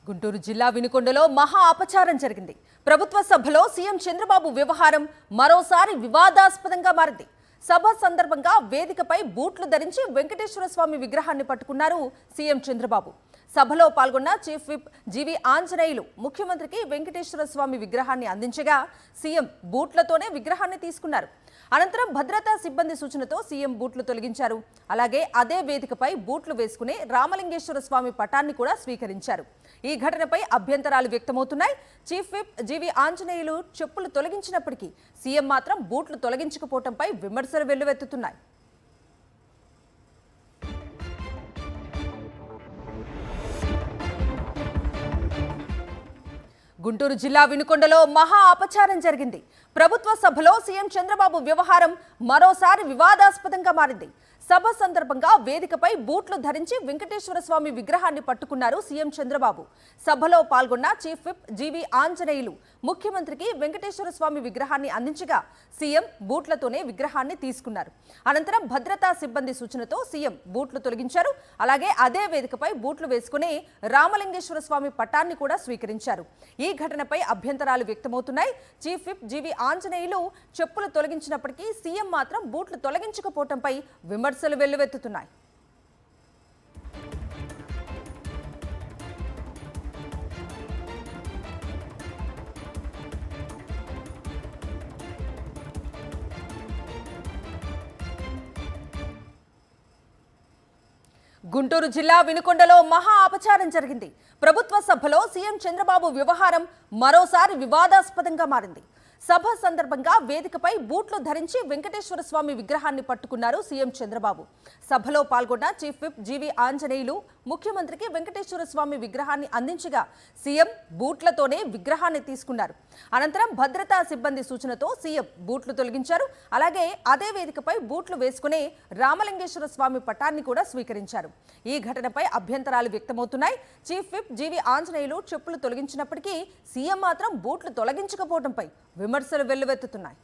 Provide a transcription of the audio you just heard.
గుంటూరు జిల్లా వినుకొండలో మహా అపచారం జరిగింది. ప్రభుత్వ సభలో సీఎం చంద్రబాబు వ్యవహారం మరోసారి వివాదాస్పదంగా మారింది. సభ సందర్భంగా వేదికపై బూట్లు ధరించి వెంకటేశ్వర స్వామి విగ్రహాన్ని పట్టుకున్నారు సీఎం చంద్రబాబు. సభలో పాల్గొన్న చీఫ్ విప్ జీవి ఆంజనేయులు ముఖ్యమంత్రికి వెంకటేశ్వర స్వామి విగ్రహాన్ని అందించగా సీఎం బూట్లతోనే విగ్రహాన్ని తీసుకున్నారు. అనంతరం భద్రతా సిబ్బంది సూచనతో సీఎం బూట్లు తొలగించారు. అలాగే అదే వేదికపై బూట్లు వేసుకునే రామలింగేశ్వర స్వామి పటాన్ని కూడా స్వీకరించారు. ఈ ఘటనపై అభ్యంతరాలు వ్యక్తమవుతున్నాయి. చీఫ్ విప్ జీవి ఆంజనేయులు చెప్పులు తొలగించినప్పటికీ సీఎం మాత్రం బూట్లు తొలగించకపోవడంపై విమర్శలు వెల్లువెత్తుతున్నాయి. గుంటూరు జిల్లా వినుకొండలో మహా అపచారం జరిగింది. ప్రభుత్వ సభలో సీఎం చంద్రబాబు వ్యవహారం మరోసారి వివాదాస్పదంగా మారింది. సభ సందర్భంగా వేదికపై బూట్లు ధరించి వెంకటేశ్వర స్వామి విగ్రహాన్ని పట్టుకున్నారు సీఎం చంద్రబాబు. సభలో పాల్గొన్న చీఫ్ విప్ జీవి ఆంజనేయులు ముఖ్యమంత్రికి వెంకటేశ్వర స్వామి విగ్రహాన్ని అందించగా సీఎం బూట్లతోనే విగ్రహాన్ని తీసుకున్నారు. అనంతరం భద్రతా సిబ్బంది సూచనతో సీఎం బూట్లు తొలగించారు. అలాగే అదే వేదికపై బూట్లు వేసుకుని రామలింగేశ్వర స్వామి పటాన్ని కూడా స్వీకరించారు. ఈ ఘటనపై అభ్యంతరాలు వ్యక్తమవుతున్నాయి. చీఫ్ విప్ జీవి ఆంజనేయులు చెప్పులు తొలగించినప్పటికీ సీఎం మాత్రం బూట్లు తొలగించకపోవడంపై విమర్శలు వెల్లువెత్తుతున్నాయి. గుంటూరు జిల్లా వినుకొండలో మహా అపచారం జరిగింది. ప్రభుత్వ సభలో సీఎం చంద్రబాబు వ్యవహారం మరోసారి వివాదాస్పదంగా మారింది. సభ సందర్భంగా వేదికపై బూట్లు ధరించి వెంకటేశ్వర స్వామి విగ్రహాన్ని పట్టుకున్నారు సీఎం చంద్రబాబు. సభలో పాల్గొన్న చీఫ్ విప్ జీవి ఆంజనేయులు ముఖ్యమంత్రికి వెంకటేశ్వర స్వామి విగ్రహాన్ని అందించగా సీఎం బూట్లతోనే విగ్రహాన్ని తీసుకున్నారు. అనంతరం భద్రతా సిబ్బంది సూచనతో సీఎం బూట్లు తొలగించారు. అలాగే అదే వేదికపై బూట్లు వేసుకునే రామలింగేశ్వర స్వామి పటాన్ని కూడా స్వీకరించారు. ఈ ఘటనపై అభ్యంతరాలు వ్యక్తమవుతున్నాయి. చీఫ్ విప్ జీవి ఆంజనేయులు చెప్పులు తొలగించినప్పటికీ సీఎం మాత్రం బూట్లు తొలగించకపోవడంపై విమర్శలు వెల్లువెత్తుతున్నాయి.